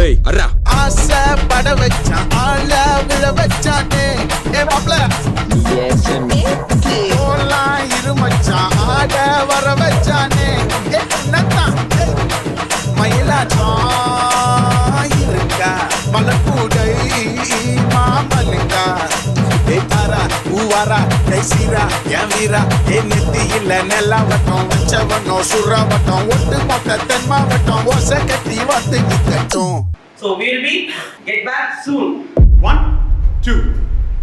ஏய் அரா ஆசை பட வச்சான் ஆள விழ வச்சானே ஏ மாப்ள ஓலாம் இருமச்சான் ஆட வர வச்சானே ஏ என்னத்தான் மயிலாட்டம் இருக்கா மலக்கூடை மாமலிங்கா ஏ தாரா ஊவாரா கைசீரா என் வீரா ஏ நெத்தி இல்ல நெல்லாவட்டம் வச்சவனோ சுறாவட்டம் ஒட்டு மொத்த தென் மாவட்டம் ஓசை கட்டி வந்து நிக்கட்டும். So we'll be get back soon. 1 2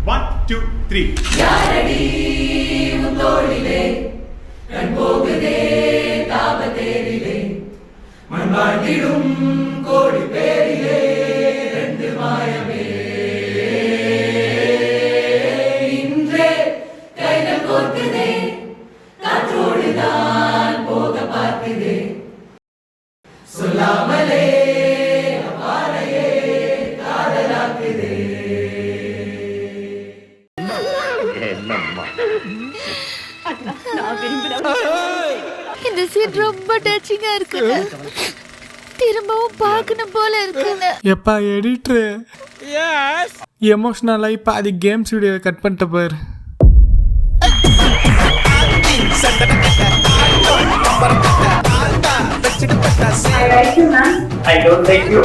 1 2 3 யாரடி முத்தோளிலே கண் போகுதே தாபத்தேரிலே மண் வாழ்ந்திடும் கோடி பேரிலே ரெண்டு மாயமே இன்றே கைகள் கோர்க்குதே காற்றோடுதான் போக பார்க்குதே சொல்லாமலே அபாரையே காதலாக்குதே. இந்த சீன் ரொம்ப டச்சிங்கா இருக்குங்க. திரும்பவும் பார்க்கணும் போல இருக்குங்க. எப்பா எடிட்டரு எமோஷனலாகி பாதி கேம்ஸ் வீடியோ கட் பண்ணிட்ட பாரு. I don't like you.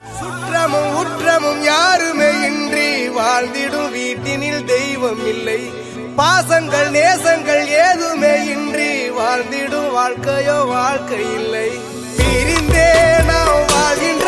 சுற்றமும் உற்றமும் யாருமே இன்றி வாழ்ந்திடும் வீட்டினில் தெய்வம் இல்லை. பாசங்கள் நேசங்கள் ஏதுமே இன்றி வாழ்ந்திடும் வாழ்க்கையோ வாழ்க்கை இல்லை. பிரிந்தே நாம் வாழ்கின்ற